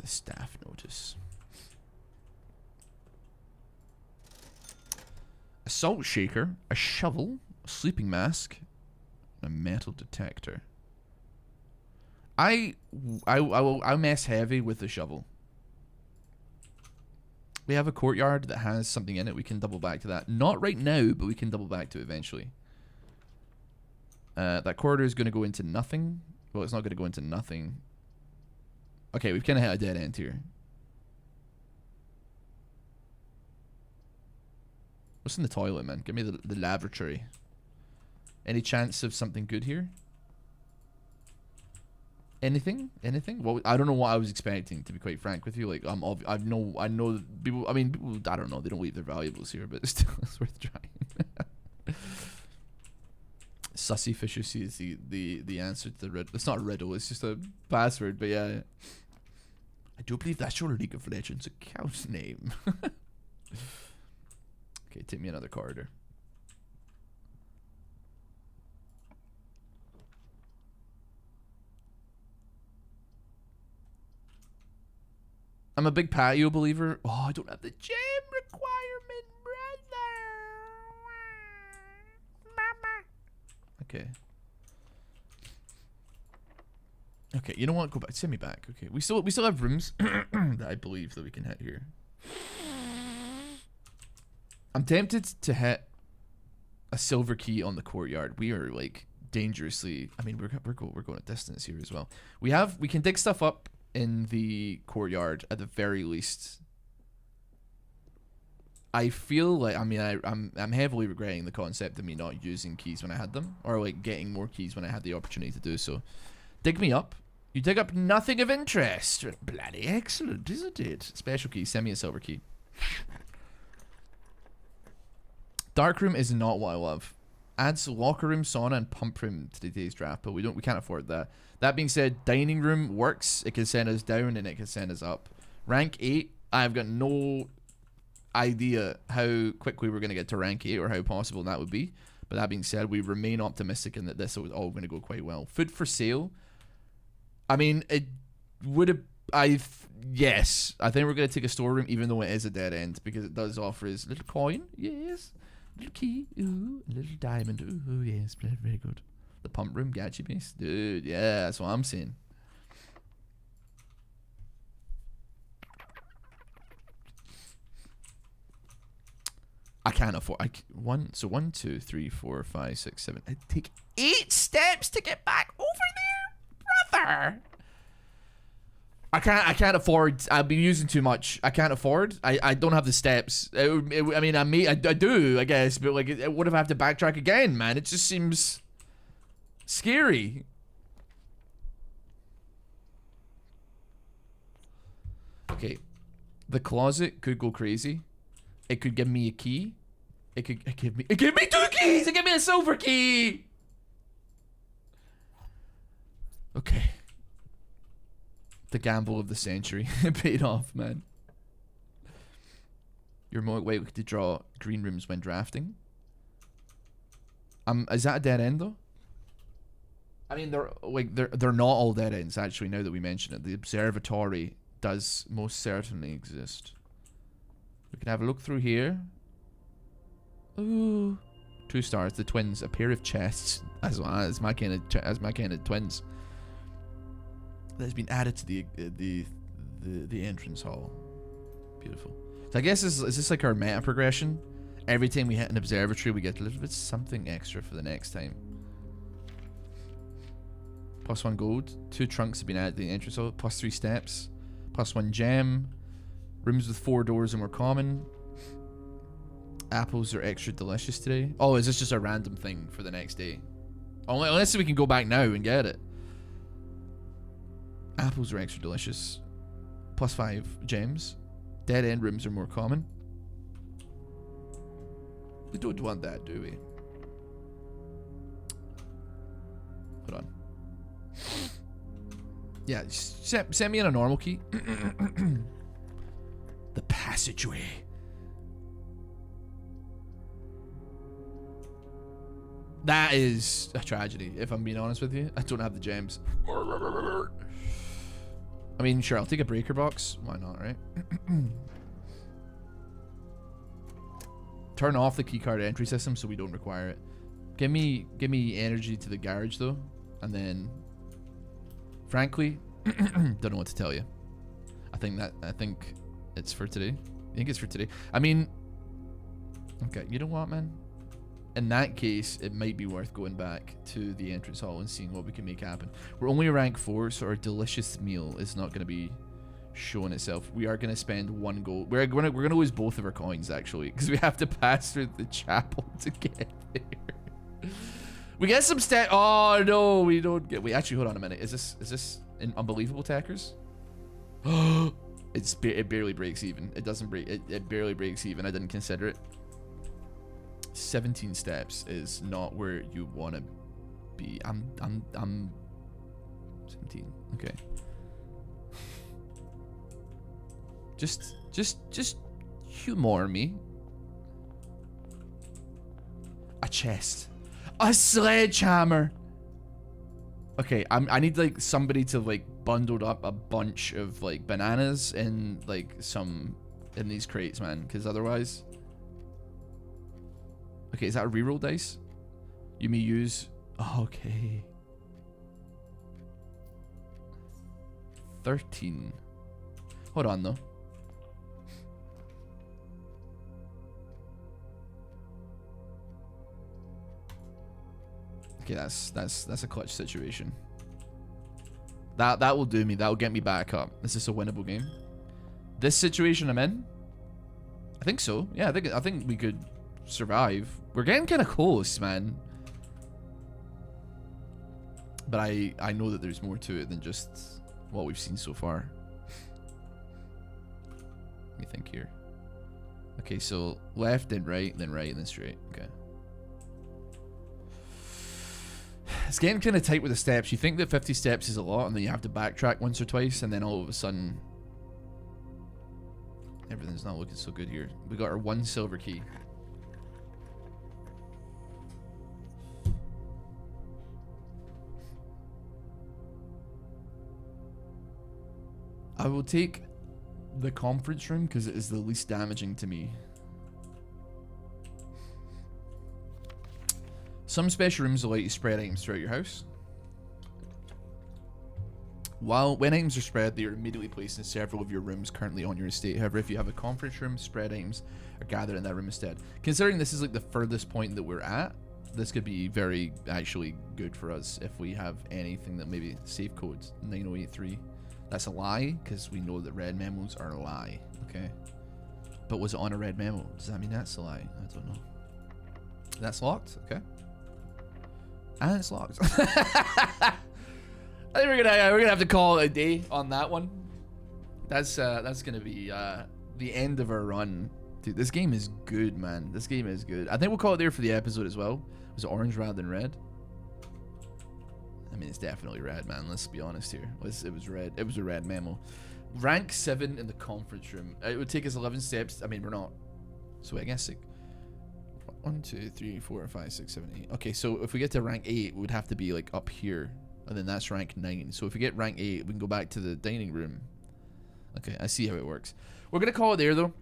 Speaker 1: The staff notice. A salt shaker, a shovel, a sleeping mask, and a metal detector. I'll mess heavy with the shovel. We have a courtyard that has something in it. We can double back to that. Not right now, but we can double back to it eventually. That corridor is going to go into nothing. Well, it's not going to go into nothing. Okay, we've kind of hit a dead end here. What's in the toilet, man? Give me the lavatory. Any chance of something good here? Anything? Anything? Well, I don't know what I was expecting, to be quite frank with you. Like, I know people. I mean, people. I don't know. They don't leave their valuables here, but still, it's worth trying. Sussy Fisher sees the answer to the riddle. It's not a riddle. It's just a password. But yeah, I do believe that's your League of Legends account name. Okay, take me another corridor. I'm a big patio believer. Oh, I don't have the gem requirement, brother. Mama. Okay. Okay, you know what? Go back. Send me back. Okay, we still have rooms that I believe that we can hit here. I'm tempted to hit a silver key on the courtyard. We are like dangerously. I mean, we're going at distance here as well. We can dig stuff up in the courtyard at the very least. I feel like, I mean, I'm heavily regretting the concept of me not using keys when I had them, or like getting more keys when I had the opportunity to do so. Dig me up. You dig up nothing of interest. Bloody excellent, isn't it? Special key. Send me a silver key. Dark room is not what I love. Adds locker room, sauna, and pump room to today's draft, but we can't afford that. That being said, dining room works. It can send us down and it can send us up. Rank 8, I've got no idea how quickly we're going to get to rank 8 or how possible that would be. But that being said, we remain optimistic in that this is all going to go quite well. Food for sale. I mean, it would have... Yes, I think we're going to take a storeroom even though it is a dead end because it does offer us a little coin. Yes. Little key, ooh, a little diamond, ooh, yes, very good. The pump room, gachi base, dude, yeah, that's what I'm saying. I can't afford. One, 2, 3, 4, 5, 6, 7. I take 8 steps to get back over there, brother. I can't afford. I'll be using too much. I can't afford. I don't have the steps. I mean, I do, I guess, but like, what if I have to backtrack again, man? It just seems scary. Okay, the closet could go crazy. It could give me a key. It give me 2 keys. It give me a silver key. Okay. The gamble of the century. It paid off, man. You're more likely to draw green rooms when drafting. Is that a dead end though? I mean, they're not all dead ends actually. Now that we mention it, the observatory does most certainly exist. We can have a look through here. Ooh, 2 stars. The twins, a pair of chests, as my kind of twins. That has been added to the entrance hall. Beautiful. So I guess is this like our meta progression? Every time we hit an observatory, we get a little bit something extra for the next time. +1 gold. 2 trunks have been added to the entrance hall. +3 steps. +1 gem. Rooms with 4 doors are more common. Apples are extra delicious today. Oh, is this just a random thing for the next day? Unless we can go back now and get it. Apples are extra delicious. +5 gems. Dead end rooms are more common. We don't want that, do we? Hold on. Yeah, send me in a normal key. The passageway. That is a tragedy, if I'm being honest with you. I don't have the gems. I mean, sure, I'll take a breaker box. Why not, right? Turn off the keycard entry system so we don't require it. Give me energy to the garage though, and then, frankly, don't know what to tell you. I think it's for today. I think it's for today. I mean, okay, you know what, man? in that case, it might be worth going back to the entrance hall and seeing what we can make happen. We're only rank 4, so our delicious meal is not going to be showing itself. We are going to spend 1 gold. We're going to lose both of our coins, actually, because we have to pass through the chapel to get there. We get some stat. Oh, no, we don't get. Wait, actually, hold on a minute. Is this in Unbelievable Tackers? It barely breaks even. It doesn't break. It barely breaks even. I didn't consider it. 17 steps is not where you want to be. I'm 17. Okay. Just humor me. A chest. A sledgehammer. Okay, I need like somebody to like bundle up a bunch of like bananas in like in these crates, man, because otherwise. Okay, is that a reroll dice? You may use. Oh, okay. 13. Hold on though. Okay, that's a clutch situation. That will do me. That will get me back up. Is this a winnable game? This situation I'm in? I think so. Yeah, I think we could survive. We're getting kind of close, man. But I know that there's more to it than just what we've seen so far. Let me think here. Okay, so left, then right, then straight. Okay. It's getting kind of tight with the steps. You think that 50 steps is a lot, and then you have to backtrack once or twice, and then all of a sudden, everything's not looking so good here. We got our 1 silver key. I will take the conference room because it is the least damaging to me. Some special rooms allow you to spread items throughout your house. When items are spread, they are immediately placed in several of your rooms currently on your estate. However, if you have a conference room, spread items are gathered in that room instead. Considering this is like the furthest point that we're at, this could be very actually good for us if we have anything that maybe safe codes 9083. That's a lie because we know that red memos are a lie. Okay, but was it on a red memo? Does that mean that's a lie? I don't know. That's locked. Okay. And it's locked. I think we're gonna have to call it a day on that one. That's gonna be the end of our run. Dude, this game is good, man. This game is good. I think we'll call it there for the episode as well. Was it orange rather than red? I mean, it's definitely red, man. Let's be honest here. It was red. It was a red memo. Rank 7 in the conference room. It would take us 11 steps. I mean, we're not. So I guess like 1, 2, 3, 4, 5, 6, 7, 8. Okay, so if we get to rank 8, it would have to be like up here, and then that's rank 9. So if we get rank 8, we can go back to the dining room. Okay, I see how it works. We're gonna call it there though.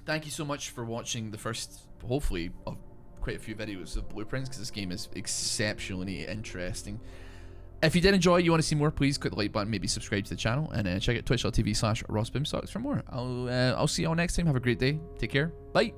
Speaker 1: Thank you so much for watching the first, hopefully, of quite a few videos of Blueprints, because this game is exceptionally interesting. If you did enjoy, you want to see more, please click the like button, maybe subscribe to the channel, and check out twitch.tv/RossBoomsocks for more. I'll see you all next time. Have a great day. Take care. Bye.